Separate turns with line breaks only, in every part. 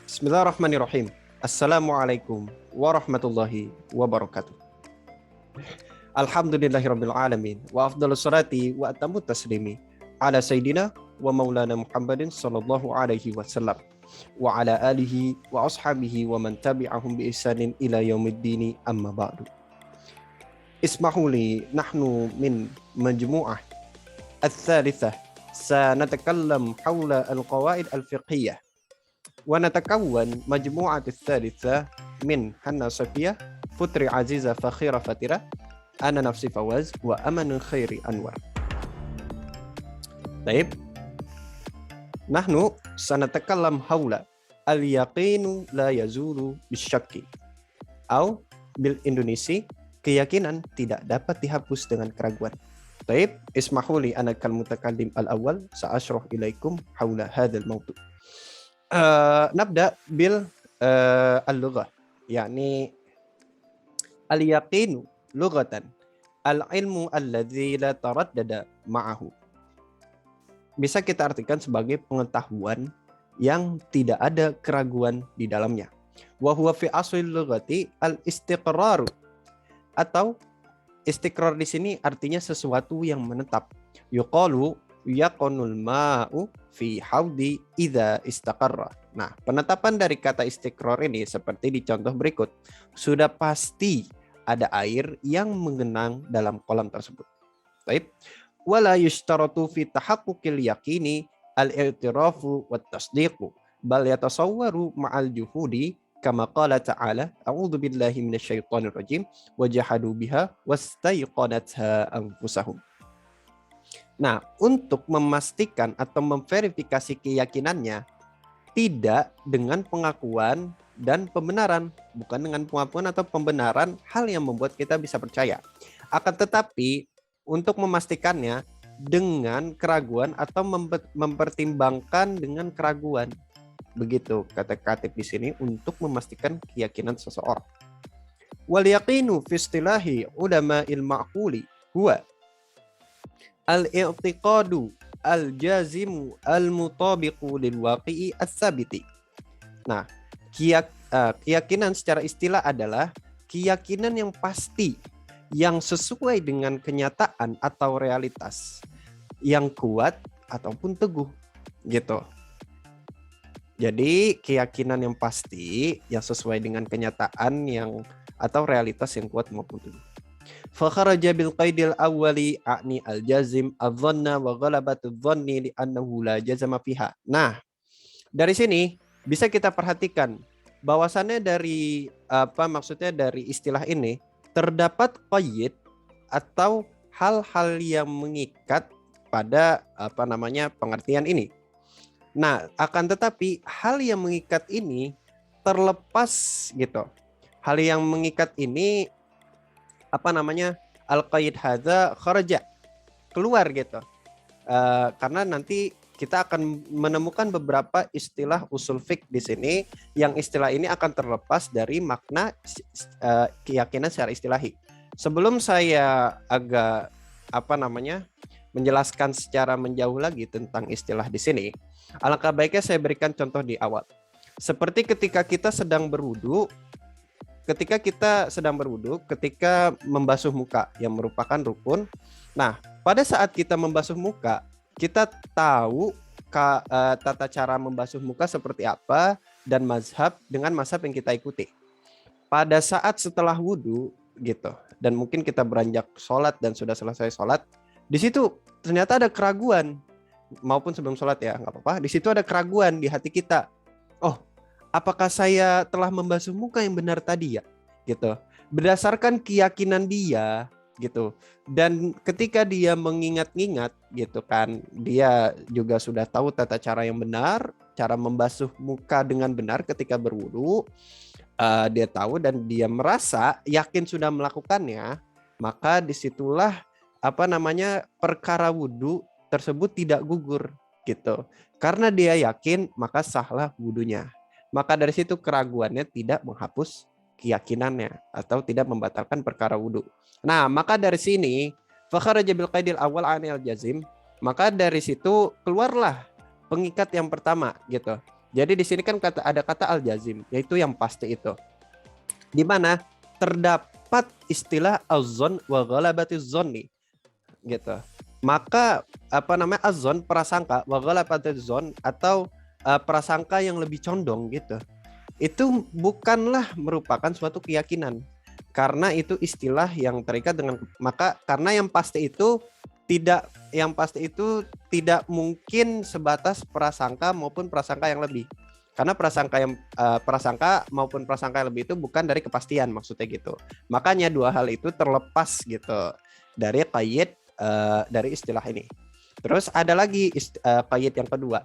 Bismillahirrahmanirrahim. Assalamualaikum warahmatullahi wabarakatuh. Alhamdulillahirabbil alamin wa afdhalus salati wa atammu taslimi ala sayidina wa maulana Muhammadin sallallahu alaihi wasallam wa ala alihi wa ashabihi wa man tabi'ahum bi ihsanin ila yaumiddin amma ba'du. Ismahu li nahnu min majmu'ah الثالثة سنتكلم حول القواعد الفقهية ونتكون مجموعة الثالثة من حنا صفية Putri Aziza Fakhira Fatira Ana Nafsi Fawaz wa Aman Khairi Anwar. Baik. Nahnu sanatakallam haula al-yaqinu la yazulu bisyakki. Atau bil Indonesia, keyakinan tidak dapat dihapus dengan keraguan. Baik, ismahuli anakal mutakallim al-awwal sa'ashrah ilaikum haula hadzal mawdu'. Nabda bil al-lughah, yakni al-yaqinu lughatan al-ilmu alladzi la taraddada ma'ahu. Bisa kita artikan sebagai pengetahuan yang tidak ada keraguan di dalamnya. Wa huwa fi aslil lughati al-istiqrar, atau istiqrar di sini artinya sesuatu yang menetap. Yuqalu yaqanul ma'u fi haudi idza istaqarra. Nah, penetapan dari kata istiqrar ini seperti di contoh berikut. Sudah pasti ada air yang menggenang dalam kolam tersebut. Baik. Wala yushtaratu fi tahaqquqil yaqini al-i'tirafu wat tasdiqu bal yatasawwaru ma'al juhudi kama qala ta'ala a'udzu billahi minasyaitonir rajim wajahadu biha wastaiqanatha anfusahum. Nah, untuk memastikan atau memverifikasi keyakinannya tidak dengan pengakuan dan pembenaran, bukan dengan pengakuan atau pembenaran hal yang membuat kita bisa percaya. Akan tetapi untuk memastikannya dengan keraguan atau mempertimbangkan dengan keraguan. Begitu kata Khatib di sini untuk memastikan keyakinan seseorang. Wal yaqinu fi istilahi ulama'il ma'quli huwa al-i'tiqadu al-jazimu al-mutabiqu lil waqi'i as-sabiti. Nah, keyakinan secara istilah adalah keyakinan yang pasti, yang sesuai dengan kenyataan atau realitas, yang kuat ataupun teguh, gitu. Jadi keyakinan yang pasti yang sesuai dengan kenyataan yang atau realitas yang kuat maupun teguh. Fa kharaja bil qaidil awwali a'ni al jazim adh-dhanna wa ghalabatu dhanni li annahu la jazama fiha. Nah, dari sini bisa kita perhatikan bahwasannya dari maksudnya dari istilah ini terdapat qaid atau hal-hal yang mengikat pada pengertian ini. Nah, akan tetapi hal yang mengikat ini terlepas gitu. Hal yang mengikat ini al-qaid hadza kharaja, keluar gitu. Karena nanti kita akan menemukan beberapa istilah usul fiqh di sini yang istilah ini akan terlepas dari makna keyakinan secara istilahi. Sebelum saya agak menjelaskan secara menjauh lagi tentang istilah di sini, alangkah baiknya saya berikan contoh di awal. Seperti ketika kita sedang berwudu, ketika membasuh muka yang merupakan rukun. Nah, pada saat kita membasuh muka, kita tahu tata cara membasuh muka seperti apa dan dengan mazhab yang kita ikuti. Pada saat setelah wudu gitu, dan mungkin kita beranjak sholat dan sudah selesai sholat, di situ ternyata ada keraguan, maupun sebelum sholat ya nggak apa-apa. Di situ ada keraguan di hati kita. Oh, apakah saya telah membasuh muka yang benar tadi ya? Gitu. Berdasarkan keyakinan dia gitu. Dan ketika dia mengingat-ingat gitu kan, dia juga sudah tahu tata cara yang benar, cara membasuh muka dengan benar ketika berwudu. Dia tahu dan dia merasa yakin sudah melakukannya, maka disitulah perkara wudu tersebut tidak gugur gitu. Karena dia yakin, maka sahlah wudunya. Maka dari situ keraguannya tidak menghapus keyakinannya atau tidak membatalkan perkara wudu. Nah, maka dari sini fakharaja bil qaidil awal anil jazim, maka dari situ keluarlah pengikat yang pertama gitu. Jadi di sini kan ada kata al-jazim, yaitu yang pasti itu. Di mana terdapat istilah az-zon wa ghalabatiz zonni gitu. Maka az-zon prasangka wa ghalabatiz zon atau prasangka yang lebih condong gitu. Itu bukanlah merupakan suatu keyakinan. Karena itu istilah yang terikat dengan karena yang pasti itu tidak mungkin sebatas prasangka maupun prasangka yang lebih. Karena prasangka maupun prasangka yang lebih itu bukan dari kepastian maksudnya gitu. Makanya dua hal itu terlepas gitu dari qaid dari istilah ini. Terus ada lagi qaid yang kedua.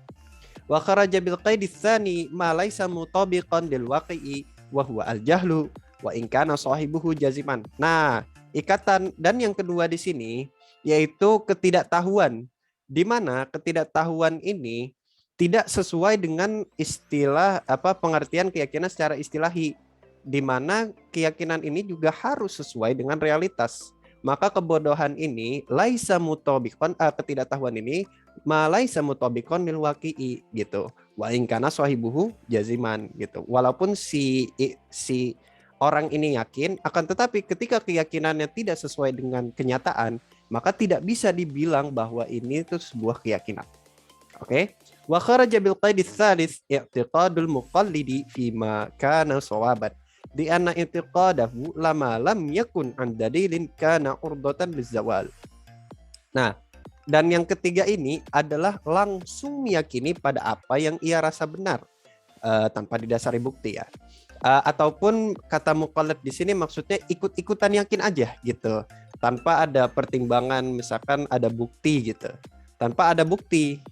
Wa kharaja bil qaid tsani ma laisa mutabiqan lil waqi'i wa huwa al jahlu wa in kana sahibuhu jaziman. Nah, ikatan dan yang kedua di sini yaitu ketidaktahuan, di mana ketidaktahuan ini tidak sesuai dengan istilah pengertian keyakinan secara istilahi, di mana keyakinan ini juga harus sesuai dengan realitas. Maka kebodohan ini laisa mutabiqan ketidaktahuan ini malaisa mutabiqan lil waqi'i gitu. Wa in kana sahibuhu jaziman gitu. Walaupun si orang ini yakin, akan tetapi ketika keyakinannya tidak sesuai dengan kenyataan, maka tidak bisa dibilang bahwa ini itu sebuah keyakinan. Oke. Wa kharaja bil qaid tsalits i'tiqadul muqallidi fi ma kana shawaban. Di anna i'tiqadahu lama lam yakun an dalilin kana urdatan lizawal. Nah, dan yang ketiga ini adalah langsung meyakini pada apa yang ia rasa benar tanpa didasari bukti ya. Ataupun kata muqallid di sini maksudnya ikut-ikutan yakin aja gitu, tanpa ada pertimbangan, misalkan ada bukti gitu, tanpa ada bukti.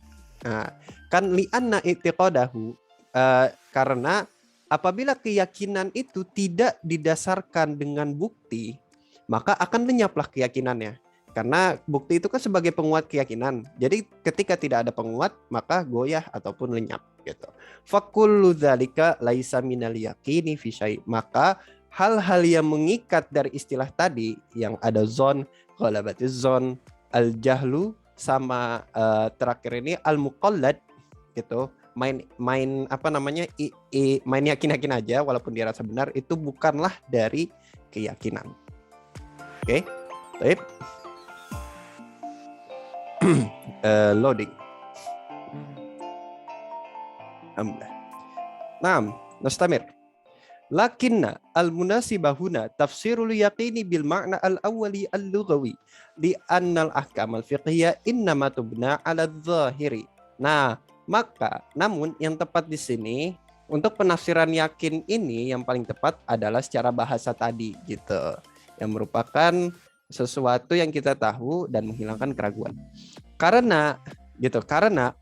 Nah, kan li'anna i'tiqadahu karena apabila keyakinan itu tidak didasarkan dengan bukti, maka akan lenyaplah keyakinannya. Karena bukti itu kan sebagai penguat keyakinan. Jadi ketika tidak ada penguat, maka goyah ataupun lenyap gitu. Fakullu dzalika laisa minal yaqini fi syai'. Maka hal-hal yang mengikat dari istilah tadi yang ada zon, ghalabatiz zon, al-jahlu sama terakhir ini al-muqallad gitu. Main main yakin-yakin aja walaupun dia rasa benar, itu bukanlah dari keyakinan. Oke. Baik. Loading. Naam, nastamir. Lakinna al-munasibahuna tafsirul yaqini bil ma'na al-awwali al-lughawi li anna al-ahkam al-fiqhiyya innama tubna 'ala adh-dhahiri. Nah, maka namun yang tepat di sini untuk penafsiran yakin ini yang paling tepat adalah secara bahasa tadi gitu. Yang merupakan sesuatu yang kita tahu dan menghilangkan keraguan. Karena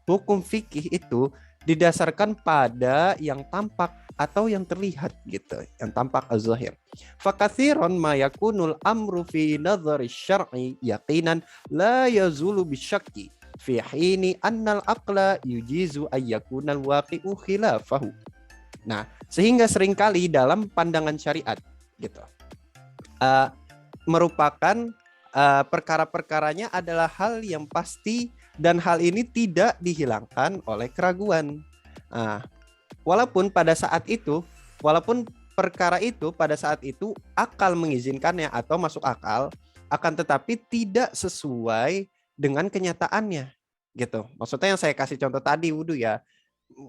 hukum fikih itu didasarkan pada yang tampak atau yang terlihat gitu, yang tampak az-zahir. Fakatsiran ma yakunul amru fi nadhari syar'i yaqinan la yazulu bisyakki fi hini annal aqla yujizu ay yakunal waqi'u khilafahu. Nah, sehingga seringkali dalam pandangan syariat gitu merupakan perkara-perkaranya adalah hal yang pasti dan hal ini tidak dihilangkan oleh keraguan. Walaupun perkara itu pada saat itu akal mengizinkannya atau masuk akal, akan tetapi tidak sesuai dengan kenyataannya gitu. Maksudnya yang saya kasih contoh tadi wudu ya,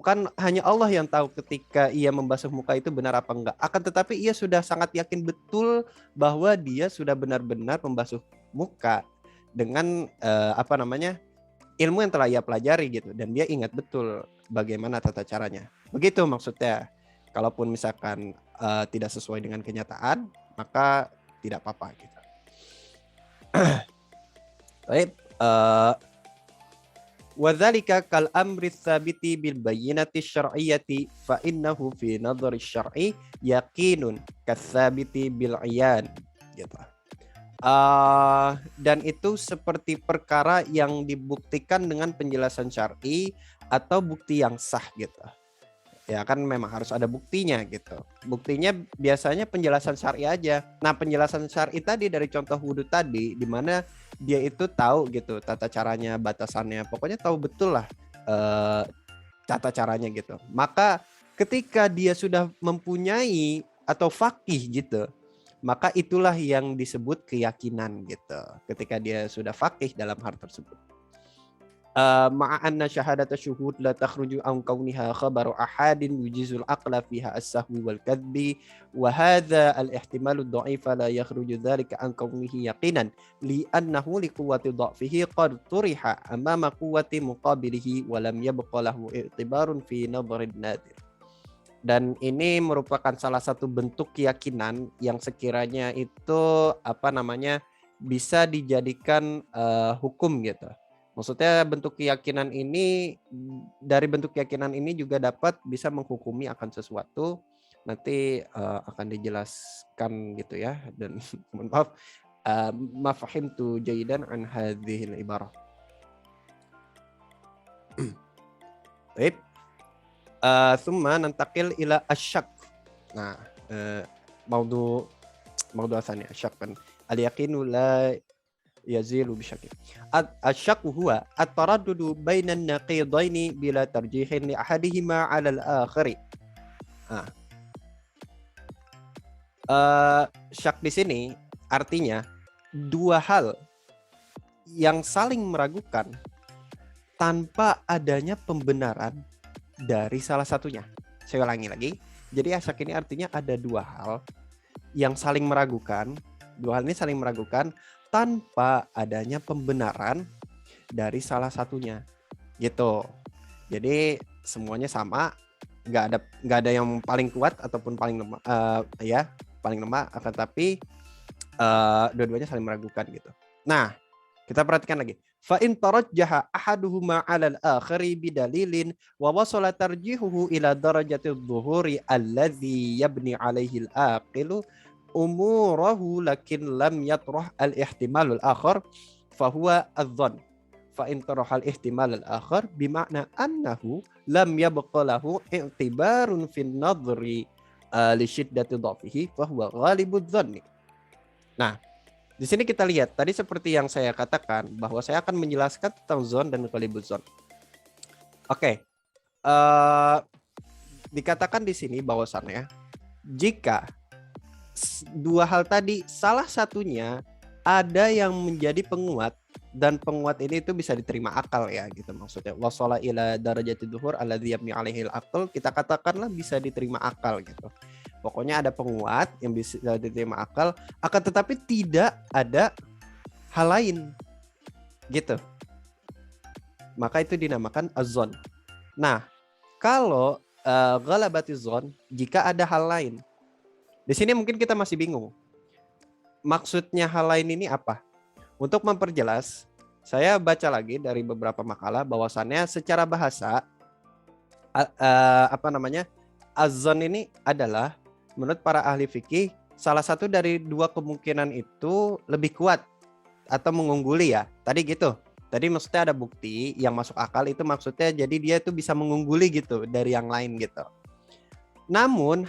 kan hanya Allah yang tahu ketika ia membasuh muka itu benar apa enggak. Akan tetapi ia sudah sangat yakin betul bahwa dia sudah benar-benar membasuh muka dengan ilmu yang telah ia pelajari gitu, dan dia ingat betul bagaimana tata caranya. Begitu maksudnya. Kalaupun misalkan tidak sesuai dengan kenyataan, maka tidak apa-apa gitu. Baik, وذلك كالأمر الثابت بالبينة الشرعية فإنه في نظر الشرع يقين كالثابت بالعيان gitu. Dan itu seperti perkara yang dibuktikan dengan penjelasan syar'i atau bukti yang sah gitu. Ya kan memang harus ada buktinya gitu. Buktinya biasanya penjelasan syar'i aja. Nah, penjelasan syar'i tadi dari contoh wudu tadi, di mana dia itu tahu gitu tata caranya, batasannya. Pokoknya tahu betul lah tata caranya gitu. Maka ketika dia sudah mempunyai atau faqih gitu, maka itulah yang disebut keyakinan gitu. Ketika dia sudah faqih dalam hal tersebut. Ma'a anna syahadata syuhud la takhruju an kauniha khabaru ahadin yujizul aqla fiha as-sahwi wal kadbi wa hadha al-ihtimalu ad-dha'ifa la yakhruju dhalika an kaunihi yaqinan li'annahu liquwwati dha'fihi qad turiha amama quwwati muqabilihi wa lam yabqa lahu i'tibarun fi nadharin nadir. Dan ini merupakan salah satu bentuk keyakinan yang sekiranya itu bisa dijadikan hukum gitu. Maksudnya dari bentuk keyakinan ini juga dapat bisa menghukumi akan sesuatu. Nanti akan dijelaskan gitu ya. Dan mohon maaf, ma fahimtu jayidan an hadhil ibarah. Baik. Thumma nantakil ila asyak. Nah, maudu asalnya asyak kan. Al-yaqinu la yazilu bisyaki. Asyaku huwa at-taraddudu bainan naqidaini bila tarjihin li ahadihima 'ala al-akhari. Syak di sini artinya dua hal yang saling meragukan tanpa adanya pembenaran dari salah satunya. Saya ulangi lagi. Jadi asyak ini artinya ada dua hal yang saling meragukan. Dua hal ini saling meragukan tanpa adanya pembenaran dari salah satunya, gitu. Jadi semuanya sama, nggak ada yang paling kuat ataupun paling lemah, paling lemah, akan tapi dua-duanya saling meragukan gitu. Nah, kita perhatikan lagi. Fa in tarajjaha ahaduhuma 'ala al-akhari bidalilin wa wasala tarjihuhu ila darajati adh-dhuhuri alladhi yabni 'alaihi al-aqilu umurahu lakin lam yatrah al-ihtimal al-akhar fahuwa adh-dhann. Fa in tarah al-ihtimal al-akhar bima'na annahu lam yabqa lahu i'tibarun fi an-nadhri li shiddati dhafihi fahuwa ghalibudz dhanni. Nah, di sini kita lihat tadi seperti yang saya katakan bahwa saya akan menjelaskan tentang zon dan ghalibudz dhann. Oke. Dikatakan di sini bahwasannya jika dua hal tadi salah satunya ada yang menjadi penguat dan penguat ini itu bisa diterima akal ya gitu maksudnya. Wasala ila darajati dhuhur alladzi yabni alaihi al-aql, kita katakanlah bisa diterima akal gitu. Pokoknya ada penguat yang bisa diterima akal, akan tetapi tidak ada hal lain gitu. Maka itu dinamakan az-zon. Nah, kalau ghalabatiz zon, jika ada hal lain. Di sini mungkin kita masih bingung. Maksudnya hal lain ini apa? Untuk memperjelas, saya baca lagi dari beberapa makalah bahwasannya secara bahasa az-zon ini adalah menurut para ahli fikih salah satu dari dua kemungkinan itu lebih kuat atau mengungguli ya. Tadi gitu. Tadi maksudnya ada bukti yang masuk akal, itu maksudnya jadi dia itu bisa mengungguli gitu dari yang lain gitu. Namun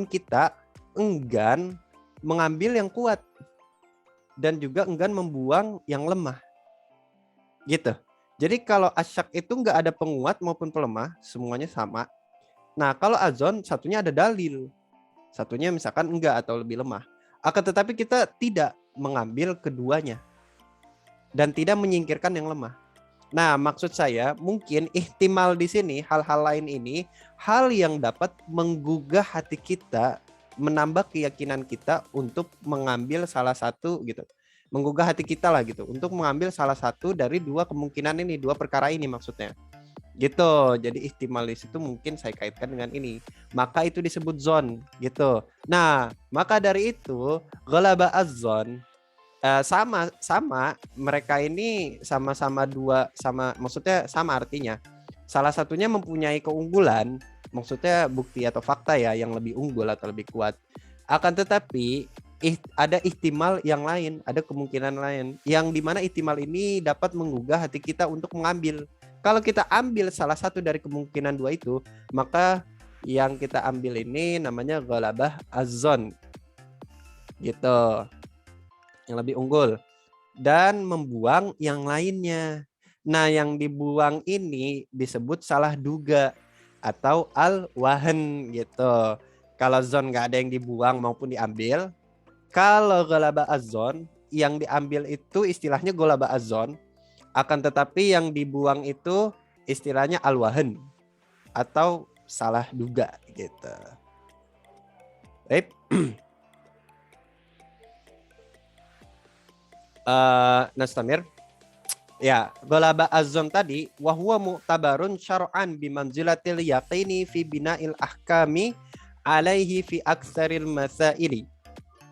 kita enggan mengambil yang kuat dan juga enggan membuang yang lemah. Gitu. Jadi kalau asyak itu enggak ada penguat maupun pelemah, semuanya sama. Nah, kalau azon satunya ada dalil. Satunya misalkan enggak atau lebih lemah. Akan tetapi kita tidak mengambil keduanya dan tidak menyingkirkan yang lemah. Nah, maksud saya mungkin ihtimal di sini hal-hal lain ini hal yang dapat menggugah hati kita, menambah keyakinan kita untuk mengambil salah satu gitu. Menggugah hati kita lah gitu untuk mengambil salah satu dari dua kemungkinan ini, dua perkara ini maksudnya. Gitu. Jadi ihtimal di situ mungkin saya kaitkan dengan ini. Maka itu disebut zon gitu. Nah, maka dari itu ghalaba az-zon sama mereka ini sama-sama maksudnya sama artinya. Salah satunya mempunyai keunggulan, maksudnya bukti atau fakta ya yang lebih unggul atau lebih kuat. Akan tetapi ada ihtimal yang lain, ada kemungkinan lain yang dimana ihtimal ini dapat menggugah hati kita untuk mengambil. Kalau kita ambil salah satu dari kemungkinan dua itu, maka yang kita ambil ini namanya ghalabah az-zon gitu, yang lebih unggul, dan membuang yang lainnya. Nah, yang dibuang ini disebut salah duga atau al-wahan gitu. Kalau zon nggak ada yang dibuang maupun diambil. Kalau galaba azon, yang diambil itu istilahnya golaba azon, akan tetapi yang dibuang itu istilahnya al-wahan atau salah duga gitu. Baik. Nastamir. Ya, golaba azon tadi wahwa mu'tabarun syar'an bimanzilatil yaqini fi bina'il ahkami alaihi fi aksaril masaili.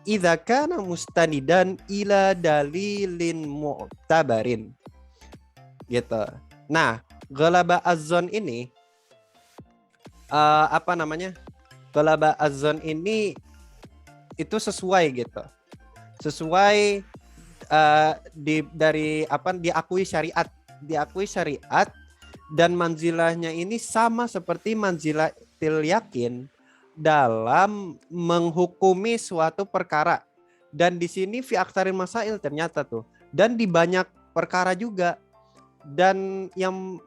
Idza kana mustanidan ila dalilin mu'tabarin. Gitu. Nah, golaba azon ini apa namanya? Golaba azon ini itu sesuai gitu. Sesuai dari apa diakui syariat dan manzilahnya ini sama seperti manzilatil yakin dalam menghukumi suatu perkara. Dan di sini fi aktsaril masail ternyata tuh, dan di banyak perkara juga. Dan yang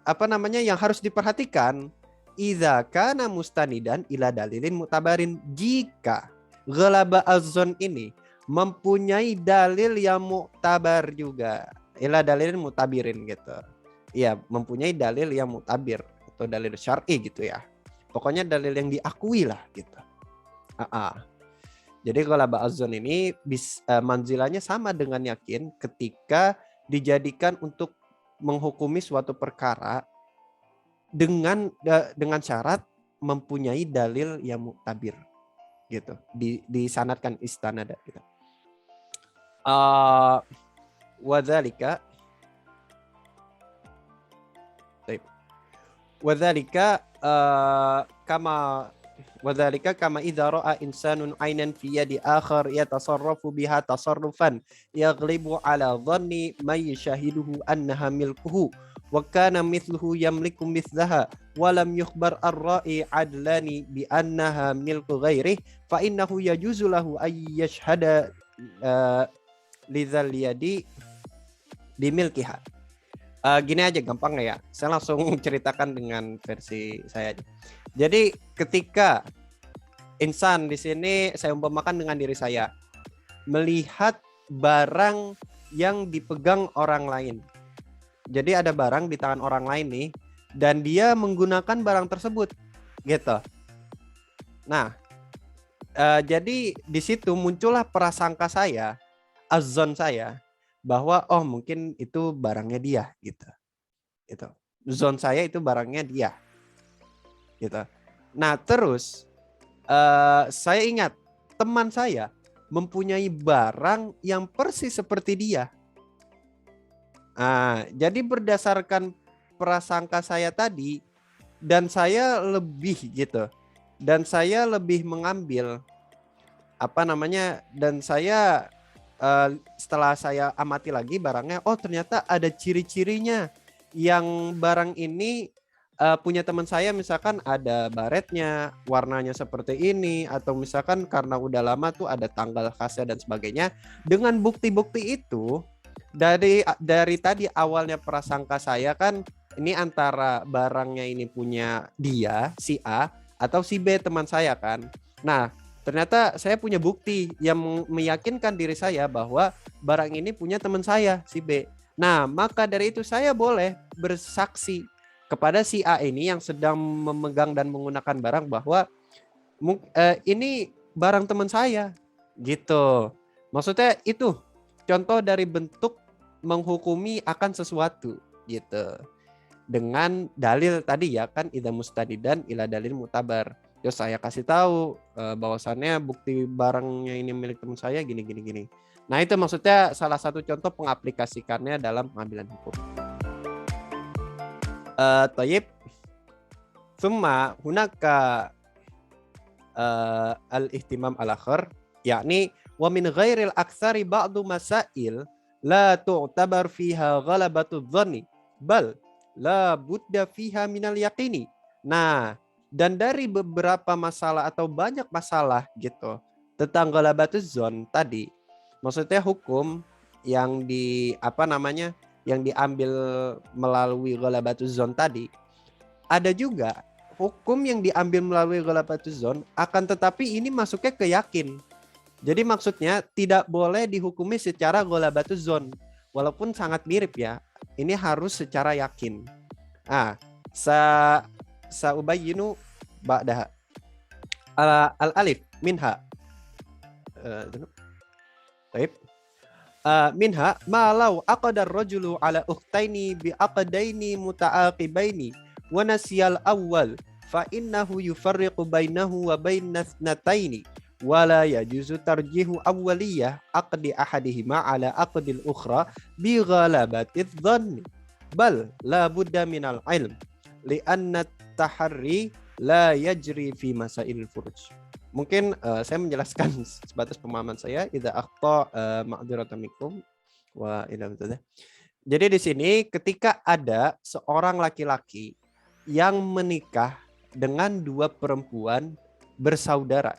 apa namanya yang harus diperhatikan, idza kana mustanidan ila dalilin mutabarin, jika ghalaba azzon ini mempunyai dalil yang muktabar juga, ila dalilin mutabirin gitu. Iya, mempunyai dalil yang mutabir atau dalil syar'i gitu ya. Pokoknya dalil yang diakui lah gitu. Jadi ghalaba azzon ini manzilahnya sama dengan yakin ketika dijadikan untuk menghukumi suatu perkara dengan syarat mempunyai dalil yang muktabir gitu, disanadkan istanada gitu. Wadzalika kama وذلك كما إذا رأى إنسان عينا في يد آخر يتصرف بها تصرفا يغلب على ظن من يشاهده أنها ملكه وكان مثله يملك مثلها ولم يخبر الرائي عدلان بأنها ملك غيره فإنه يجوز له أن يشهد لذا اليد بملكها. Gini aja gampang ya, saya langsung ceritakan dengan versi saya aja. Jadi ketika insan di sini saya umpamakan dengan diri saya melihat barang yang dipegang orang lain. Jadi ada barang di tangan orang lain nih dan dia menggunakan barang tersebut gitu. Nah, jadi di situ muncullah prasangka saya, azon saya bahwa oh mungkin itu barangnya dia gitu. Itu. Zon saya itu barangnya dia. Gitu. Nah, terus saya ingat teman saya mempunyai barang yang persis seperti dia. Nah, jadi berdasarkan prasangka saya tadi dan saya lebih gitu. Dan saya lebih mengambil apa namanya dan saya setelah saya amati lagi barangnya, oh ternyata ada ciri-cirinya yang barang ini punya teman saya, misalkan ada baretnya warnanya seperti ini, atau misalkan karena udah lama tuh ada tanggal khasnya dan sebagainya. Dengan bukti-bukti itu dari tadi awalnya prasangka saya kan ini antara barangnya ini punya dia si A atau si B teman saya kan. Nah, ternyata saya punya bukti yang meyakinkan diri saya bahwa barang ini punya teman saya, si B. Nah, maka dari itu saya boleh bersaksi kepada si A ini yang sedang memegang dan menggunakan barang bahwa ini barang teman saya. Gitu. Maksudnya itu contoh dari bentuk menghukumi akan sesuatu gitu. Dengan dalil tadi ya kan idza mustadidan ila dalil mutabar. Terus saya kasih tahu bahwasannya bukti barangnya ini milik teman saya gini. Nah, itu maksudnya salah satu contoh pengaplikasikannya dalam pengambilan hukum. Tayyib. Thumma hunaka al-ihtimam al-akhar, yakni wa min ghairil aktsari ba'du masail la tu'tabar fiha ghalabatu dhanni bal la budda fiha minal yaqini. Nah, dan dari beberapa masalah atau banyak masalah gitu tentang ghalabatuz dzan tadi, maksudnya hukum yang di apa namanya yang diambil melalui ghalabatuz dzon tadi, ada juga hukum yang diambil melalui ghalabatuz dzon, akan tetapi ini masuknya ke yakin. Jadi maksudnya tidak boleh dihukumi secara ghalabatuz dzon, walaupun sangat mirip ya. Ini harus secara yakin. Saubayyinu ba'daha. Al-alif minha. Baik. Minha ma law aqadar rajulu ala ukhtaini bi aqdaini muta'aqibaini wa nasiyal awwal fa innahu yufarriqu bainahu wa bainas nataini wa la yajuzu tarjihu awwaliyah aqdi ahadihima ala aqdil ukhra bi ghalabatiz dhanni bal la budda minal ilm li anna taharri la yajri fi masail furuj. Mungkin saya menjelaskan sebatas pemahaman saya. Idza akhta ma'dzuratan minkum wa ila bidzalik. Jadi di sini ketika ada seorang laki-laki yang menikah dengan dua perempuan bersaudara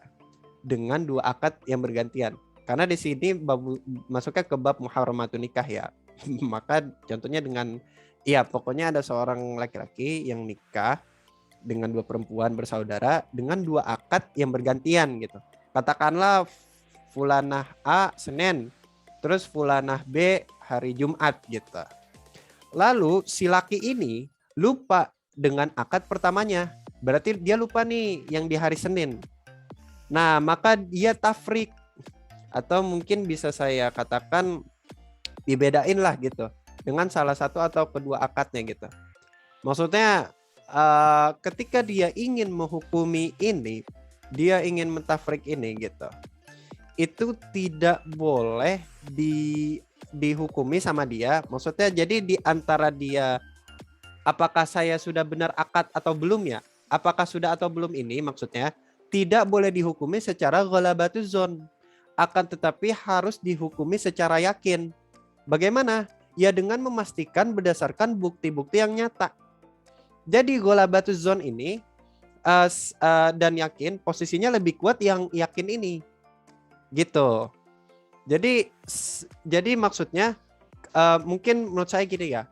dengan dua akad yang bergantian. Karena di sini masuknya ke bab muharramatun nikah ya. Maka contohnya dengan pokoknya ada seorang laki-laki yang nikah dengan dua perempuan bersaudara dengan dua akad yang bergantian gitu. Katakanlah fulanah A Senin, terus fulanah B hari Jumat gitu. Lalu si laki ini lupa dengan akad pertamanya. Berarti dia lupa nih yang di hari Senin. Nah, maka dia tafrik, atau mungkin bisa saya katakan dibedain lah gitu dengan salah satu atau kedua akadnya gitu. Maksudnya ketika dia ingin menghukumi ini, dia ingin mentafrik ini gitu, itu tidak boleh dihukumi sama dia. Maksudnya jadi di antara dia, apakah saya sudah benar akad atau belum ya? Apakah sudah atau belum ini maksudnya tidak boleh dihukumi secara ghalabatuz dzon, akan tetapi harus dihukumi secara yakin. Bagaimana? Ya dengan memastikan berdasarkan bukti-bukti yang nyata. Jadi ghalabatuz dzon ini dan yakin posisinya lebih kuat yang yakin ini. Gitu. Jadi maksudnya mungkin menurut saya gini ya.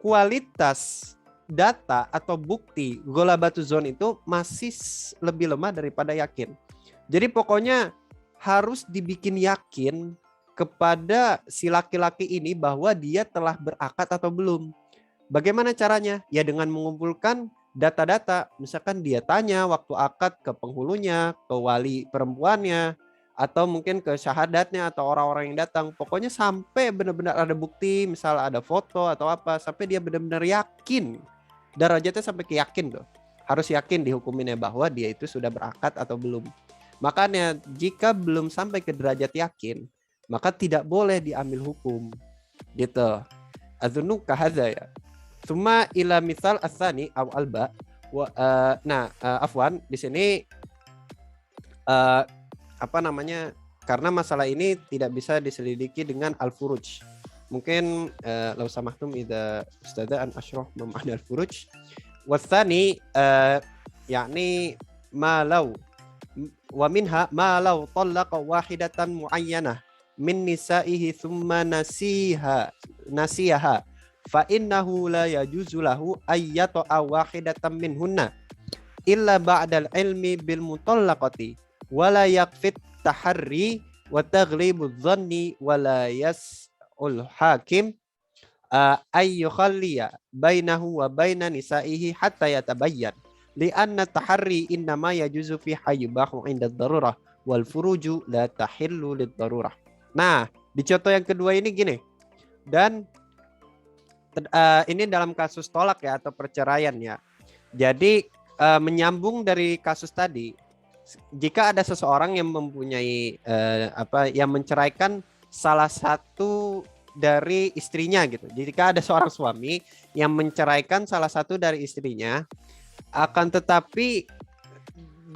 Kualitas data atau bukti ghalabatuz dzon itu masih lebih lemah daripada yakin. Jadi pokoknya harus dibikin yakin kepada si laki-laki ini bahwa dia telah berakad atau belum. Bagaimana caranya? Ya dengan mengumpulkan data-data. Misalkan dia tanya waktu akad ke penghulunya, ke wali perempuannya, atau mungkin ke syahadatnya atau orang-orang yang datang. Pokoknya sampai benar-benar ada bukti, misal ada foto atau apa, sampai dia benar-benar yakin. Derajatnya sampai ke yakin tuh. Harus yakin dihukuminnya bahwa dia itu sudah berakad atau belum. Makanya jika belum sampai ke derajat yakin, maka tidak boleh diambil hukum. Gitu. Adzunnu kahadza ya. Suma ila misal asani aw alba. Afwan di sini karena masalah ini tidak bisa diselidiki dengan al-furuj. Mungkin law samahtum idza ustada an asyrah ma'na al-furuj. Wasani yakni ma law wa minha ma law talaqa wahidatan muayyanah min nisaihi thumma nasiyaha fa innahu la yajuzu lahu ayyata'a wahidatan minhunna illa ba'dal ilmi bil mutallaqati wa la yakfit taharri wa taghlibudz dhanni wa la yas'ul hakim ay yukhalliya bainahu wa baina nisaihi hatta yatabayyan li'anna taharri innama yajuzu fi hayyubahu 'inda ad-darurah wal furuju la tahillu lid-darurah. Nah, di contoh yang kedua ini gini. Dan ini dalam kasus tolak ya atau perceraian ya. Jadi menyambung dari kasus tadi, jika ada seseorang yang mempunyai yang menceraikan salah satu dari istrinya gitu. Jika ada seorang suami yang menceraikan salah satu dari istrinya, akan tetapi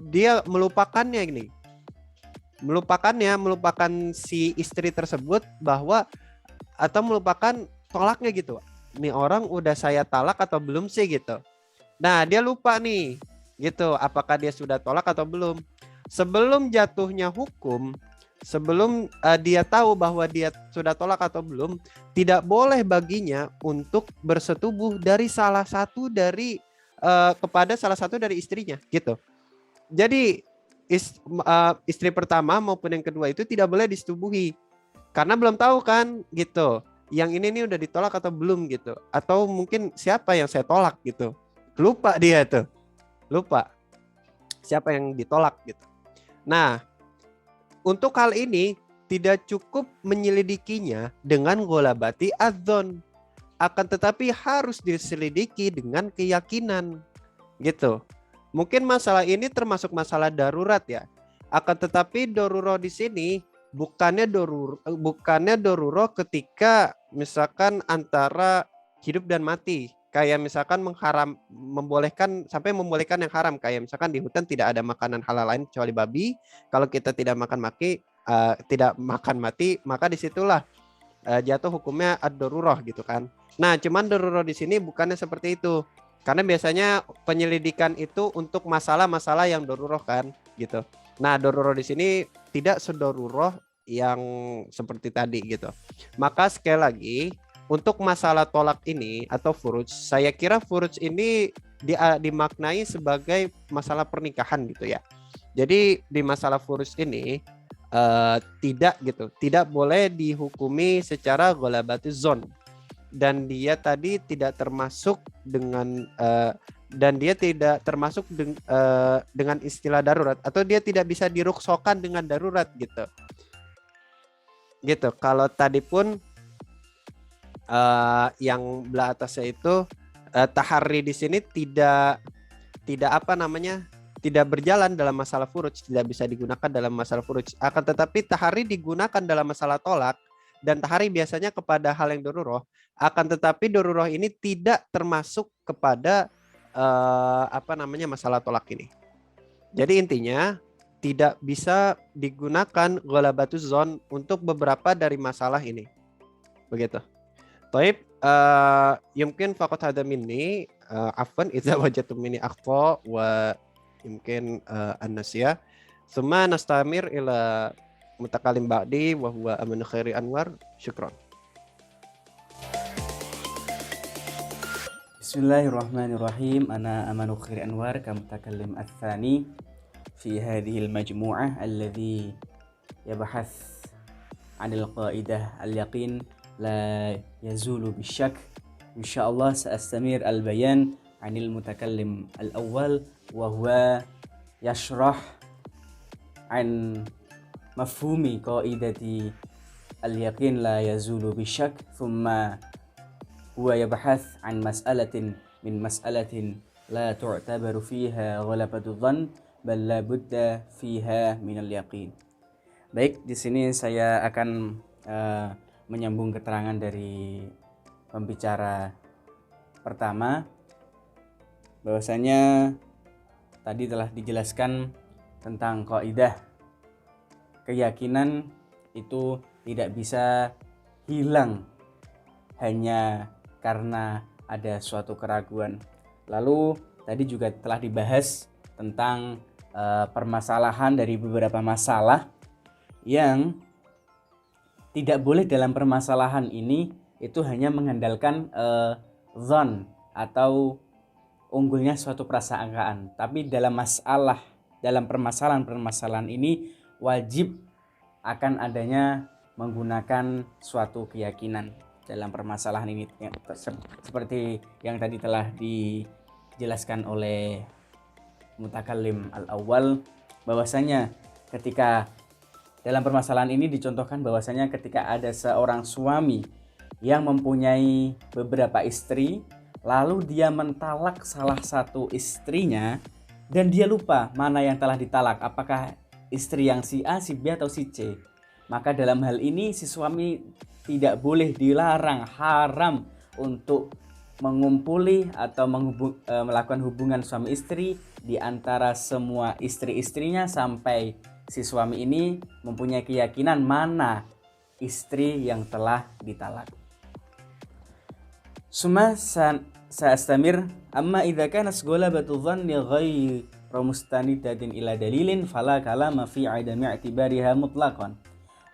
dia melupakannya gini. Melupakan si istri tersebut bahwa atau melupakan tolaknya gitu. Nih orang udah saya talak atau belum sih gitu. Nah, dia lupa nih gitu, apakah dia sudah tolak atau belum. Sebelum jatuhnya hukum, sebelum dia tahu bahwa dia sudah tolak atau belum, tidak boleh baginya untuk bersetubuh dari salah satu dari kepada salah satu dari istrinya gitu. Jadi istri pertama maupun yang kedua itu tidak boleh disetubuhi karena belum tahu kan gitu. Yang ini nih udah ditolak atau belum gitu. Atau mungkin siapa yang saya tolak gitu. Lupa dia tuh. Lupa siapa yang ditolak gitu. Nah, untuk hal ini tidak cukup menyelidikinya dengan golabati adzon, akan tetapi harus diselidiki dengan keyakinan gitu. Mungkin masalah ini termasuk masalah darurat ya. Akan tetapi doruro di sini bukannya doruro ketika misalkan antara hidup dan mati. Kayak misalkan membolehkan yang haram, kayak misalkan di hutan tidak ada makanan halal lain kecuali babi. Kalau kita tidak makan mati, maka disitulah jatuh hukumnya ad-daruroh gitu kan. Nah, cuman daruroh di sini bukannya seperti itu. Karena biasanya penyelidikan itu untuk masalah-masalah yang daruroh kan gitu. Nah, daruroh di sini tidak sedaruroh yang seperti tadi gitu. Maka sekali lagi untuk masalah tolak ini atau furuj, saya kira furuj ini dimaknai sebagai masalah pernikahan gitu ya. Jadi di masalah furuj ini tidak boleh dihukumi secara ghalabatu zon, dan dia tadi tidak termasuk dengan dengan istilah darurat, atau dia tidak bisa diruksokan dengan darurat gitu. Kalau tadi pun yang belah atasnya itu tahari di sini tidak tidak berjalan dalam masalah furuj, tidak bisa digunakan dalam masalah furuj. Akan tetapi tahari digunakan dalam masalah tolak, dan tahari biasanya kepada hal yang daruroh. Akan tetapi daruroh ini tidak termasuk kepada masalah tolak ini. Jadi intinya tidak bisa digunakan ghalabatuz zon untuk beberapa dari masalah ini. Begitu. Taib, yumkin faqat hada minni afwan idza wajadtum minni akhfa wa yumkin an-nasya. Tsumma nastamir ila mutakalim ba'di wa huwa Aman Khairi Anwar. Syukran.
Bismillahirrahmanirrahim. Ana Aman Khairi Anwar kamutakallim ats-tsani fi hadhihi al-majmu'ah alladhi yabhath 'anil qa'idah al-yaqin la yazulu bisyak. Insyaallah sa'astamir al-bayan 'anil mutakallim al-awwal wa huwa yashrah 'an mafhumi qaidati al-yaqin la yazulu bisyak, thumma huwa yabhath 'an mas'alatin min mas'alatin la tu'tabaru fiha ghalabatu dhann bal la budda fiha min al-yaqin. Baik, di sini saya akan menyambung keterangan dari pembicara pertama, bahwasanya tadi telah dijelaskan tentang kaidah keyakinan itu tidak bisa hilang hanya karena ada suatu keraguan. Lalu tadi juga telah dibahas tentang permasalahan dari beberapa masalah yang tidak boleh dalam permasalahan ini itu hanya mengandalkan zon atau unggulnya suatu prasangkaan, tapi dalam permasalahan ini wajib akan adanya menggunakan suatu keyakinan dalam permasalahan ini, seperti yang tadi telah dijelaskan oleh mutakallim al-awwal, bahwasanya ketika dalam permasalahan ini dicontohkan bahwasanya ketika ada seorang suami yang mempunyai beberapa istri, lalu dia mentalak salah satu istrinya dan dia lupa mana yang telah ditalak, apakah istri yang si A, si B atau si C. Maka dalam hal ini si suami tidak boleh, dilarang, haram untuk mengumpuli atau melakukan hubungan suami istri di antara semua istri-istrinya sampai si suami ini mempunyai keyakinan mana istri yang telah ditalak. Summa sa'astamir amma idza kana ghalabatu dhanni ghairu mustanidatin ila dalilin fala kalama fi adami i'tibariha mutlaqan.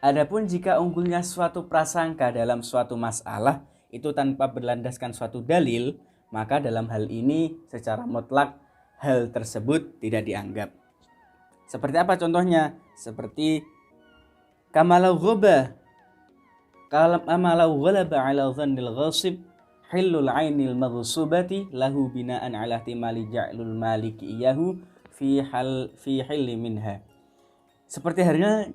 Adapun jika unggulnya suatu prasangka dalam suatu masalah itu tanpa berlandaskan suatu dalil, maka dalam hal ini secara mutlak hal tersebut tidak dianggap. Seperti apa contohnya? Seperti kamalau ghalaba ala dhannil ghasib hillul ainil maghsubati lahu binaan ala ihtimali ja'lul maliki iyahu fi hilli minha. Seperti halnya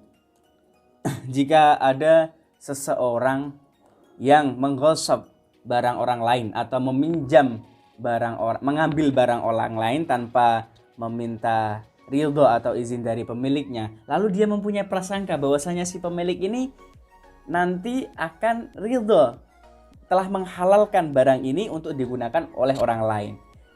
jika ada seseorang yang menggosok barang orang lain atau meminjam mengambil barang orang lain tanpa meminta ridho atau izin dari pemiliknya, lalu dia mempunyai prasangka bahwasanya si pemilik ini nanti akan ridho, telah menghalalkan barang ini untuk digunakan oleh orang lain.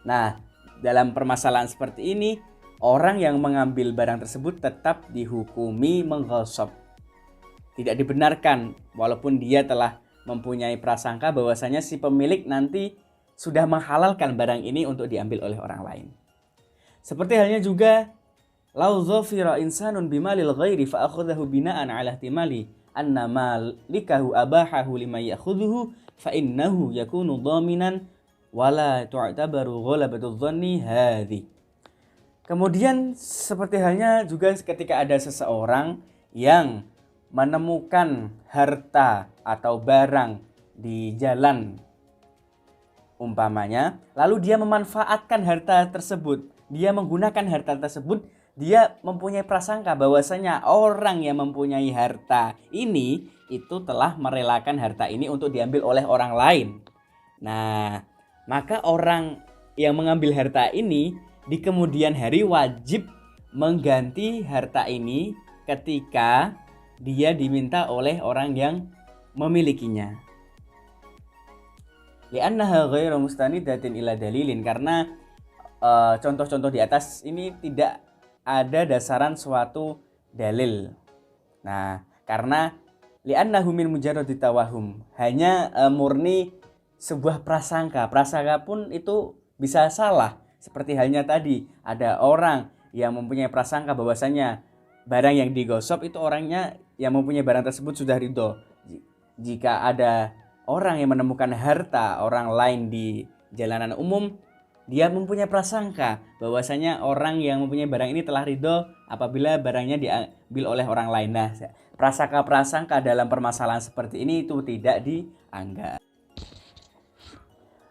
Nah, dalam permasalahan seperti ini, orang yang mengambil barang tersebut tetap dihukumi menggosok. Tidak dibenarkan walaupun dia telah mempunyai prasangka bahwasanya si pemilik nanti sudah menghalalkan barang ini untuk diambil oleh orang lain. Seperti halnya juga lau dhafira insanun bimalil ghairi fa akhadhahu bina'an 'ala ihtimali anna malikahu abahahu liman ya'khudhuhu fa innahu yakunu dhaminan wala tu'tabaru ghalabatudz dhanni hadhi. Kemudian seperti halnya juga ketika ada seseorang yang menemukan harta atau barang di jalan umpamanya, lalu dia memanfaatkan harta tersebut, dia menggunakan harta tersebut, dia mempunyai prasangka bahwasanya orang yang mempunyai harta ini itu telah merelakan harta ini untuk diambil oleh orang lain. Nah, maka orang yang mengambil harta ini di kemudian hari wajib mengganti harta ini ketika dia diminta oleh orang yang memilikinya. Li'annaha ghairu mustanidatin ila dalilin, karena contoh-contoh di atas ini tidak ada dasaran suatu dalil. Nah, karena li'annahu min mujarradi tawahum, hanya murni sebuah prasangka. Prasangka pun itu bisa salah. Seperti halnya tadi, ada orang yang mempunyai prasangka bahwasanya barang yang digosok itu orangnya yang mempunyai barang tersebut sudah ridho. Jika ada orang yang menemukan harta orang lain di jalanan umum, dia mempunyai prasangka bahwasanya orang yang mempunyai barang ini telah ridho apabila barangnya diambil oleh orang lain. Nah, prasangka dalam permasalahan seperti ini itu tidak dianggap.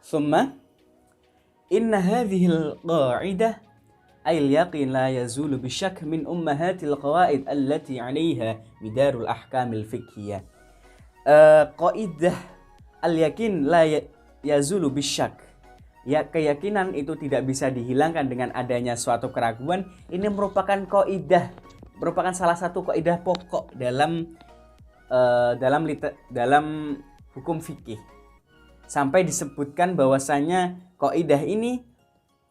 Summa inna hadhil qa'idah ayil yaqin la yazulu bisyak min ummahatil qawaid allati 'alayha midarul ahkamil fiqhiyah. Qaidah al-yakin la yazulu bisyak. Ya, keyakinan itu tidak bisa dihilangkan dengan adanya suatu keraguan. Ini merupakan kaidah, merupakan salah satu kaidah pokok dalam hukum fikih. Sampai disebutkan bahwasanya kaidah ini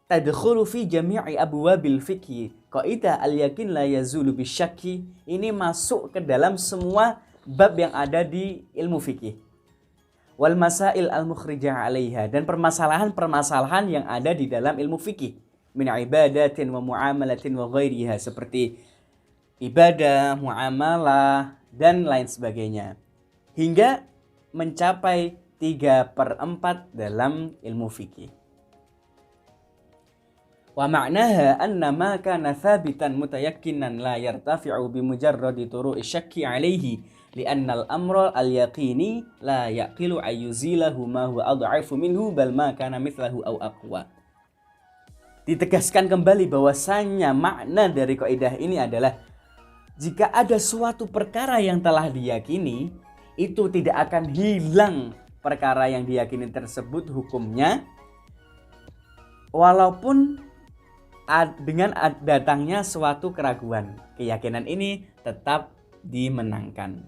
tadkhulu fi jami'i abwabil fikhi. Kaidah al-yakin la yazulu bisyakki ini masuk ke dalam semua bab yang ada di ilmu fikih. Wal masail al-mukhrijah 'alaiha, dan permasalahan-permasalahan yang ada di dalam ilmu fikih min ibadatin wa muamalatin wa ghairiha, seperti ibadah, muamalah dan lain sebagainya, hingga mencapai 3/4 dalam ilmu fikih. Wa ma'naha anna ma kana thabitan mutayakkinan la yartafi'u bi mujarradi turu'i syakki 'alaihi li'anna al-amra al-yaqini la yaqilu ayyuzilahu ma huwa ad'afu minhu bal ma kana mithlahu aw aqwa. Ditegaskan kembali bahwasanya makna dari kaidah ini adalah jika ada suatu perkara yang telah diyakini, itu tidak akan hilang perkara yang diyakini tersebut hukumnya walaupun dengan datangnya suatu keraguan. Keyakinan ini tetap dimenangkan.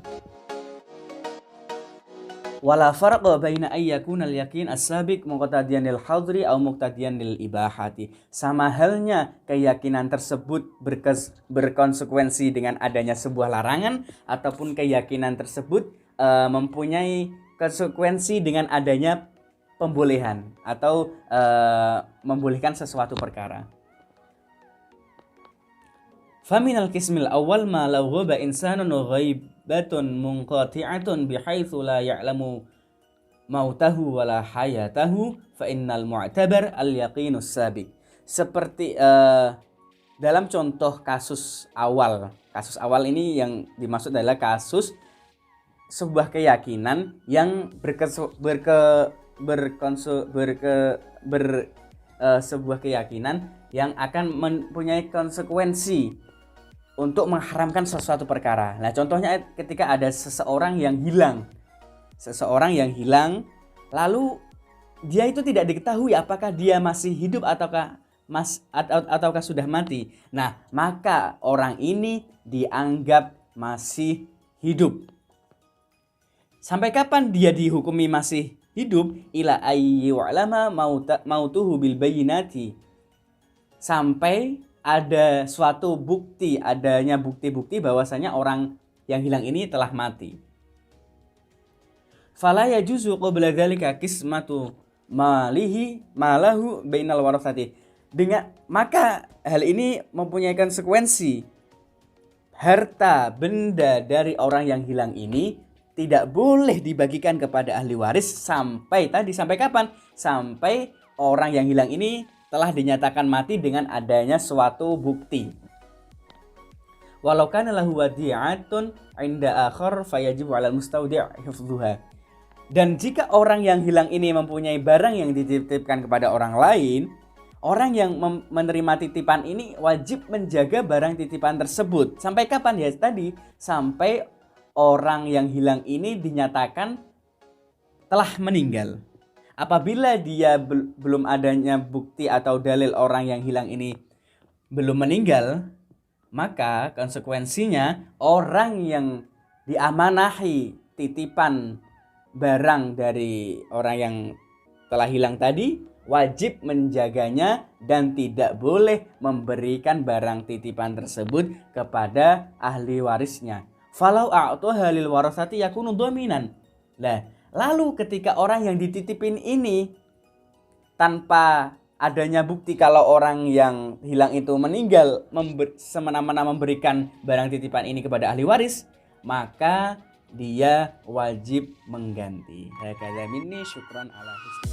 Wala farqa baina ay yakuna al-yaqin as-sabiq muqtadiyan lil hadri aw muqtadiyan lil ibahati. Sama halnya keyakinan tersebut berkonsekuensi dengan adanya sebuah larangan, ataupun keyakinan tersebut mempunyai konsekuensi dengan adanya pembolehan atau membolehkan sesuatu perkara. Faminal qismil awal ma law ghaba insanun ghaibatun munqati'atun bihaitsu la ya'lamu mautahu wala hayatahu fa innal mu'tabar al yaqinus sabiq. Seperti dalam contoh kasus awal. Kasus awal ini yang dimaksud adalah kasus sebuah keyakinan yang sebuah keyakinan yang akan mempunyai konsekuensi untuk mengharamkan sesuatu perkara. Nah, contohnya ketika ada seseorang yang hilang, lalu dia itu tidak diketahui apakah dia masih hidup ataukah sudah mati. Nah, maka orang ini dianggap masih hidup. Sampai kapan dia dihukumi masih hidup? Ila ayyu'lama mautuhu bil bayyinati. Sampai ada suatu adanya bukti-bukti bahwasanya orang yang hilang ini telah mati. Fala yajuzu qabla dzalika qismatu malahu bainal warasati. Maka hal ini mempunyai konsekuensi. Harta benda dari orang yang hilang ini tidak boleh dibagikan kepada ahli waris sampai kapan? Sampai orang yang hilang ini telah dinyatakan mati dengan adanya suatu bukti. Walau kana lahu wadi'atun 'inda akhar fayajibu 'alal mustawdi' hifdhuha. Dan jika orang yang hilang ini mempunyai barang yang dititipkan kepada orang lain, orang yang menerima titipan ini wajib menjaga barang titipan tersebut. Sampai kapan ya tadi? Sampai orang yang hilang ini dinyatakan telah meninggal. Apabila dia belum adanya bukti atau dalil orang yang hilang ini belum meninggal, maka konsekuensinya orang yang diamanahi titipan barang dari orang yang telah hilang tadi wajib menjaganya dan tidak boleh memberikan barang titipan tersebut kepada ahli warisnya. Falau a'tuha lil warasati yakunu dhaminan. Nah, lalu ketika orang yang dititipin ini tanpa adanya bukti kalau orang yang hilang itu meninggal semena-mena memberikan barang titipan ini kepada ahli waris, maka dia wajib mengganti. Hakadha minni syukran ala husni.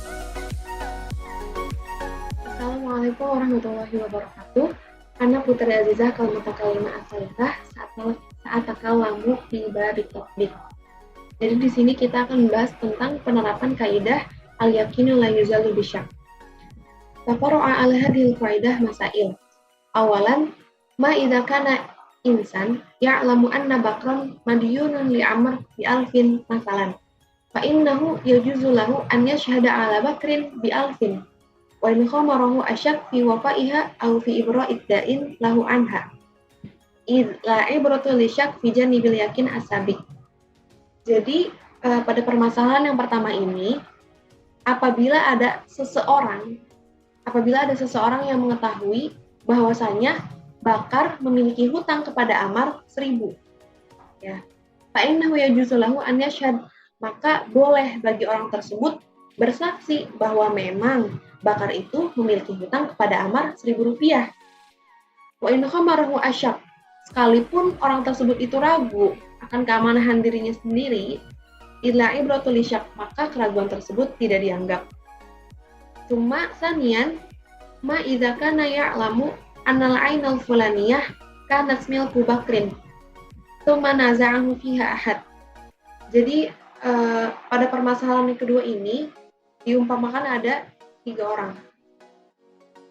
Assalamualaikum warahmatullahi wabarakatuh. Ana Putri Azizah Kalmata Kalimah As-Salihah saat takallamu fi bab tatbiq. Jadi di sini kita akan membahas tentang penerapan kaidah al-yaqinu la yuzalu bisyak. Tafarru'a ala hadhil qaidah masail. Awalan, ma idza kana insan ya'lamu anna bakran madyunun li amr bi alfin masalan. Fa innahu yajuzu lahu an yashhada ala bakrin bi alfin. Wa in khamarahu asyak fi wafaiha aw fi ibra'id da'in lahu anha. Id la ibratu li syak fi janibil yakin asabiq. Jadi pada permasalahan yang pertama ini, apabila ada seseorang yang mengetahui bahwasanya Bakar memiliki hutang kepada Amar 1.000, ya, fa innahu yajuzu lahu an yashhad, maka boleh bagi orang tersebut bersaksi bahwa memang Bakar itu memiliki hutang kepada Amar 1.000 rupiah. Wa in khamarahu asyak, sekalipun orang tersebut itu ragu akan keamanan dirinya sendiri, illa ibratul isyak, maka keraguan tersebut tidak dianggap. Cuma sanian ma idza kana ya'lamu annal ainal fulaniyah kanat milku bakrin tsumma naza'ahu fiha ahad. Jadi pada permasalahan yang kedua ini diumpamakan ada 3 orang.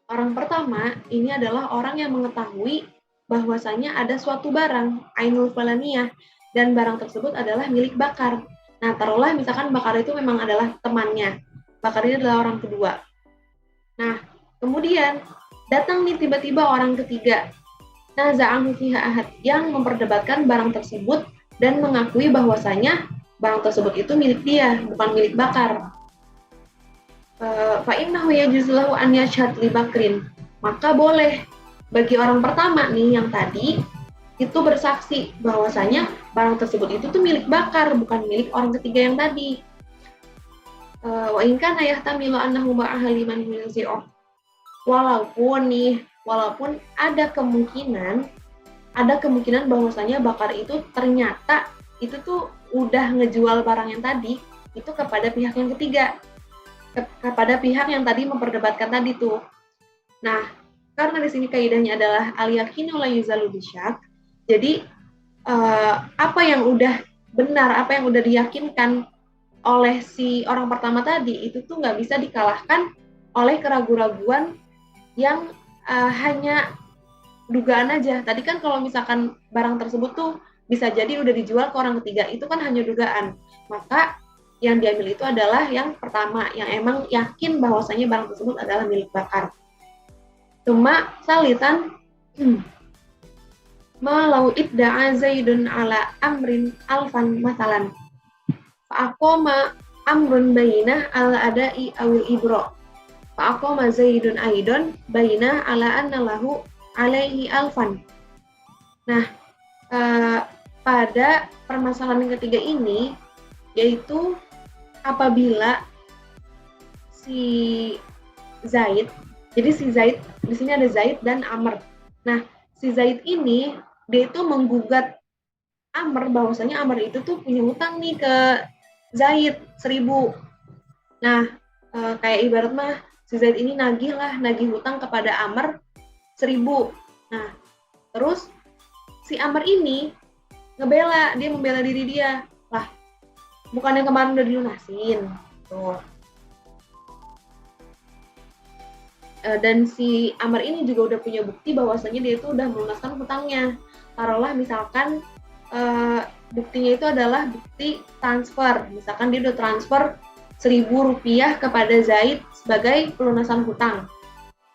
Orang pertama ini adalah orang yang mengetahui bahwasanya ada suatu barang ainul fulaniyah dan barang tersebut adalah milik Bakar. Nah, taruhlah misalkan Bakar itu memang adalah temannya. Bakar ini adalah orang kedua. Nah, kemudian datang nih tiba-tiba orang ketiga. Naza'ahu fiha ahad, yang memperdebatkan barang tersebut dan mengakui bahwasanya barang tersebut itu milik dia, bukan milik Bakar. Fa innahu yajuzu lahu an yashhad li Bakrin. Maka boleh bagi orang pertama nih yang tadi itu bersaksi bahwasanya barang tersebut itu tuh milik Bakar, bukan milik orang ketiga yang tadi. Wa in kana yahtamilu annahu ma'a liman yunzi'u. Walaupun ada kemungkinan ada kemungkinan bahwasanya bakar itu ternyata itu tuh udah ngejual barang yang tadi itu kepada pihak yang ketiga, kepada pihak yang tadi memperdebatkan tadi tuh. Nah, karena di sini kaidahnya adalah al-yaqinu la yuzalu bisyak. Jadi apa yang udah benar, apa yang udah diyakinkan oleh si orang pertama tadi itu tuh nggak bisa dikalahkan oleh keraguan-raguan yang hanya dugaan aja. Tadi kan kalau misalkan barang tersebut tuh bisa jadi udah dijual ke orang ketiga, itu kan hanya dugaan. Maka yang diambil itu adalah yang pertama, yang emang yakin bahwasanya barang tersebut adalah milik bakar. Cuma salitan malau idda'a Zaidun ala amrin alfan masalan fa'aqoma amrun bainah ala ada'i awil ibro fa'aqoma Zaidun aidon bainah ala anna lahu alaihi alfan. Nah, pada permasalahan yang ketiga ini yaitu apabila si Zaid, jadi si Zaid di sini ada Zaid dan Amr. Nah, si Zaid ini dia itu menggugat Amr bahwasanya Amr itu tuh punya hutang nih ke Zaid 1.000. Nah, kayak ibarat mah si Zaid ini nagih hutang kepada Amr 1.000. Nah, terus si Amr ini dia membela diri dia. Lah, bukannya kemarin udah dilunasin. Tuh. Dan si Amr ini juga udah punya bukti bahwasanya dia itu udah melunaskan hutangnya. Taruhlah misalkan buktinya itu adalah bukti transfer. Misalkan dia udah transfer 1.000 rupiah kepada Zaid sebagai pelunasan hutang.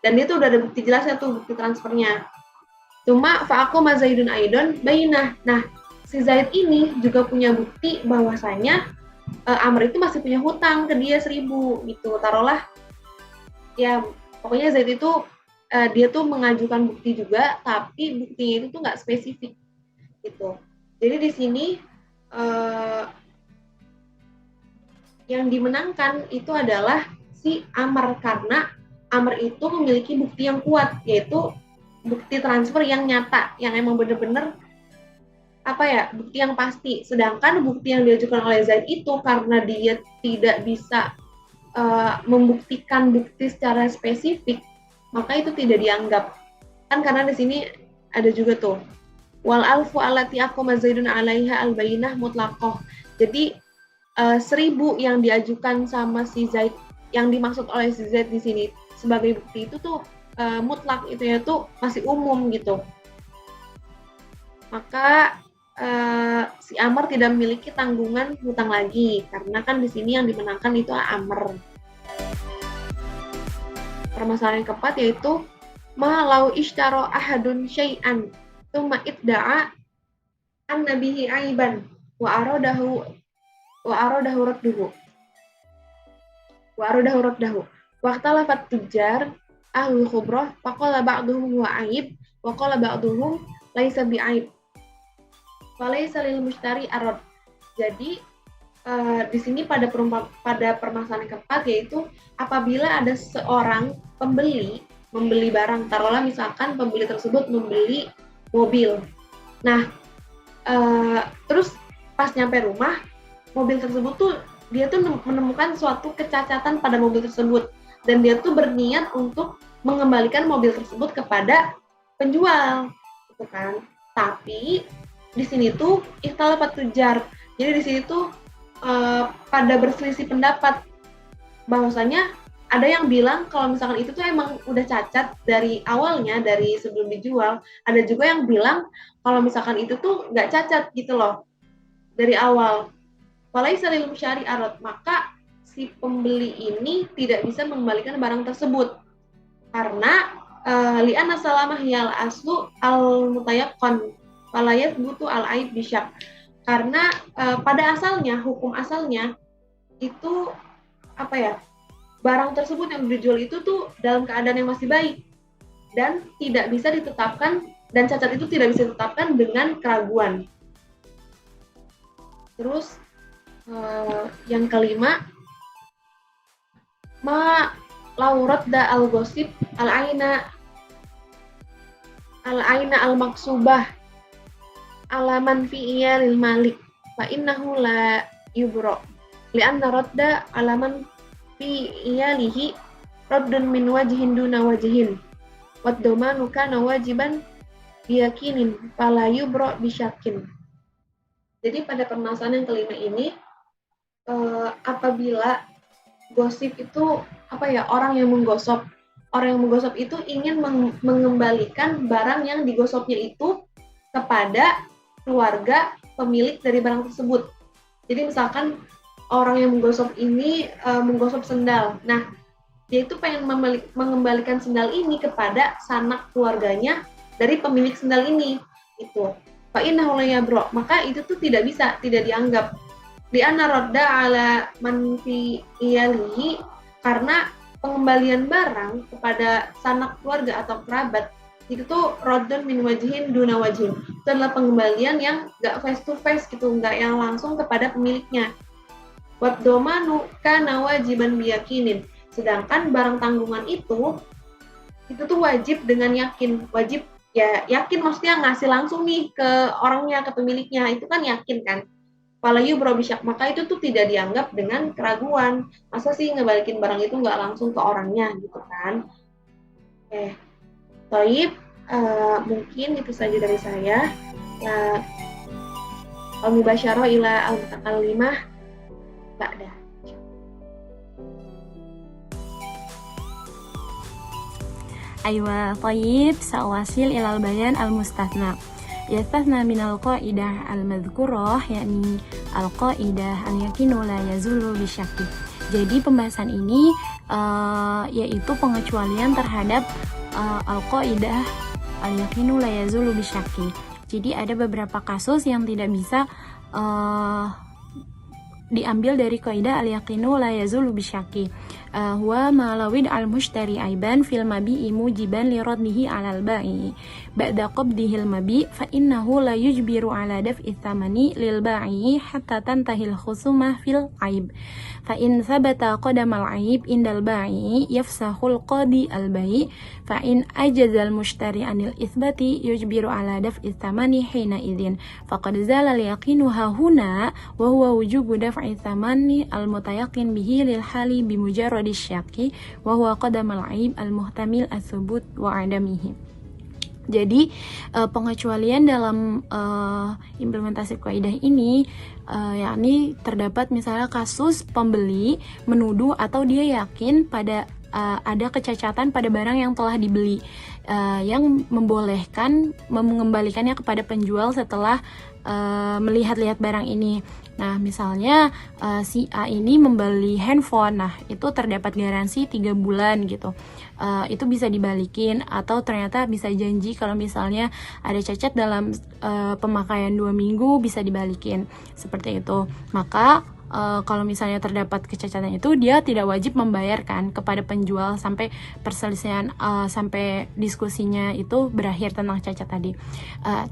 Dan dia tuh udah ada bukti jelasnya tuh, bukti transfernya. Cuma fa'aqoma Zaidun aidon bainah. Nah, si Zaid ini juga punya bukti bahwasanya Amr itu masih punya hutang ke dia 1.000 gitu. Taruhlah ya pokoknya Zaid itu dia tuh mengajukan bukti juga, tapi buktinya itu tuh nggak spesifik gitu. Jadi di sini yang dimenangkan itu adalah si Amr karena Amr itu memiliki bukti yang kuat, yaitu bukti transfer yang nyata, yang emang bener-bener bukti yang pasti. Sedangkan bukti yang diajukan oleh Zaid itu karena dia tidak bisa membuktikan bukti secara spesifik, maka itu tidak dianggap. Kan karena di sini ada juga tuh wal alfu allati aqama Zaidun 'alaiha al-bayyinah mutlaqah. Jadi 1.000 yang diajukan sama si Zaid, yang dimaksud oleh si Zaid di sini sebagai bukti itu tuh mutlak, itu ya tuh masih umum gitu. Maka si Amr tidak memiliki tanggungan hutang lagi karena kan di sini yang dimenangkan itu Amr. Permasalahan yang keempat yaitu malau ishtaro ahadun syai'an tsumma idda'a an nabihi aiban wa aradahu radduhu waqtalafat tujar ahlul khubrah faqala ba'duhum huwa aib wa qala ba'duhum laisa bi'aib walaysa lil mushtari arad. Jadi di sini pada permasalahan keempat yaitu apabila ada seorang membeli barang, taruhlah misalkan pembeli tersebut membeli mobil. Nah, terus pas nyampe rumah, mobil tersebut tuh dia tuh menemukan suatu kecacatan pada mobil tersebut dan dia tuh berniat untuk mengembalikan mobil tersebut kepada penjual, gitu kan. Tapi di sini tuh ikhtilafat tujar. Jadi di sini tuh pada berselisih pendapat bahwasanya ada yang bilang kalau misalkan itu tuh emang udah cacat dari awalnya, dari sebelum dijual. Ada juga yang bilang kalau misalkan itu tuh nggak cacat gitu loh dari awal. Walaysa lil musyari arad, maka si pembeli ini tidak bisa mengembalikan barang tersebut karena li'anna salamah yal aslu al mutayaqqan falayat butuh al aib bisyak. Karena pada asalnya, hukum asalnya itu barang tersebut yang dijual itu tuh dalam keadaan yang masih baik dan tidak bisa ditetapkan, dan cacat itu tidak bisa ditetapkan dengan keraguan. Terus yang kelima, ma laurat da al-gosip al-aina al-maksubah alaman fi iyalil malik fa innahu la yubra li'anna radda alaman fi iyalihi raddun min wajhin duna wajhin wad domanu kana wajiban biyakinin fala yubra bisyakin. Jadi pada permasalahan yang kelima ini apabila gosip itu orang yang menggosip itu ingin mengembalikan barang yang digosipnya itu kepada keluarga pemilik dari barang tersebut. Jadi misalkan orang yang menggosip ini menggosip sendal. Nah, dia itu pengen mengembalikan sendal ini kepada sanak keluarganya dari pemilik sendal ini. Itu. Fa innahu la yabra. Maka itu tuh tidak dianggap. Di anna radda ala man fi iyalihi, karena pengembalian barang kepada sanak keluarga atau kerabat itu tuh raddun min wajhin duna wajhin. Itu adalah pengembalian yang enggak face to face gitu, enggak yang langsung kepada pemiliknya. Wad domanu kana wajiban biyakinin. Sedangkan barang tanggungan itu tuh wajib dengan yakin. Wajib ya yakin, maksudnya ngasih langsung nih ke orangnya, ke pemiliknya, itu kan yakin kan. Falayu berobisyak, maka itu tuh tidak dianggap dengan keraguan. Masa sih ngebalikin barang itu nggak langsung ke orangnya gitu kan. Oke, Toib, mungkin itu saja dari saya. Al-mubasyarah ila al-mutakallimah ba'da.
Aywa, طيب سأواصل إلى البيان المستثنى. يستثنى من القاعدة المذكورة yakni al-qaidah al-yakinu la yazulu bisyakki. Jadi pembahasan ini yaitu pengecualian terhadap al-qaidah al-yakinu la yazulu bisyakki. Jadi ada beberapa kasus yang tidak bisa diambil dari kaidah al-yakinu la yazulu bisyakki. Huwa malawid al-mushtari aiban fil mabi'i mujiban li raddihi 'alal ba'i ba'da qabdihi al-mabi' fa innahu la yujbiru 'ala daf'i thamani lil ba'i hatta tantahi al-khusumah fil aib. Fa in thabata qadam al-aib indal ba'i yafsahu al-qadi al-bai' fa in ajaza al-mushtari 'anil itsbati yujbiru 'ala daf'i thamani hina idzin faqad zala al-yaqinu ha huna wa huwa wujubu daf'i thamani al-mutayaqqin bihi lil hali bi mujarrad disyaki wa huwa qadamal aib al-muhtamil as-subut wa adamihi. Jadi pengecualian dalam implementasi kaidah ini yakni terdapat misalnya kasus pembeli menuduh atau dia yakin pada ada kecacatan pada barang yang telah dibeli yang membolehkan mengembalikannya kepada penjual setelah melihat-lihat barang ini. Nah, misalnya si A ini membeli handphone, nah itu terdapat garansi 3 bulan gitu. Itu bisa dibalikin atau ternyata bisa janji kalau misalnya ada cacat dalam pemakaian 2 minggu bisa dibalikin. Seperti itu. Maka kalau misalnya terdapat kecacatan itu dia tidak wajib membayarkan kepada penjual sampai perselisihan sampai diskusinya itu berakhir tentang cacat tadi.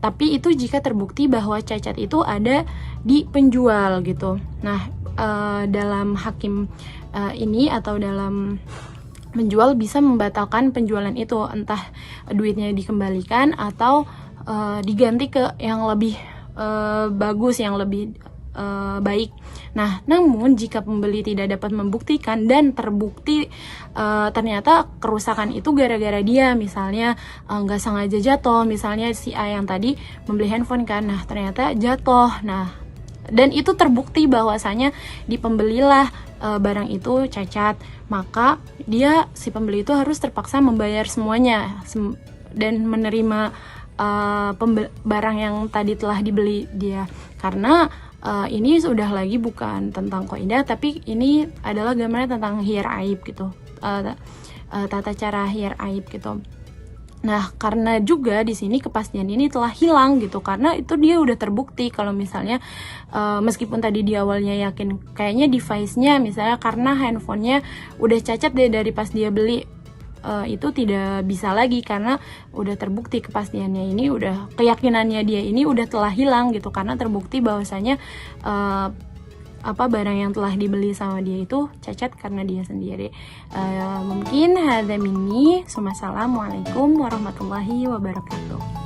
Tapi itu jika terbukti bahwa cacat itu ada di penjual gitu. Nah, dalam hakim ini atau dalam penjual bisa membatalkan penjualan itu, entah duitnya dikembalikan atau diganti ke yang lebih bagus, yang lebih baik. Nah, namun jika pembeli tidak dapat membuktikan dan terbukti ternyata kerusakan itu gara-gara dia, misalnya nggak sengaja jatuh, misalnya si A yang tadi membeli handphone kan, nah ternyata jatuh, nah dan itu terbukti bahwasanya di pembelilah barang itu cacat, maka si pembeli itu harus terpaksa membayar semuanya dan menerima barang yang tadi telah dibeli dia, karena ini sudah lagi bukan tentang kaidah, tapi ini adalah gambaran tentang hiyar aib gitu, tata cara hiyar aib gitu. Nah, karena juga di sini kepastian ini telah hilang gitu, karena itu dia udah terbukti kalau misalnya meskipun tadi di awalnya yakin kayaknya device-nya misalnya karena handphonenya udah cacat deh dari pas dia beli, itu tidak bisa lagi karena udah terbukti kepastiannya ini, udah keyakinannya dia ini udah telah hilang gitu, karena terbukti bahwasanya barang yang telah dibeli sama dia itu cacat karena dia sendiri. Mungkin hadza minni. Assalamualaikum warahmatullahi wabarakatuh.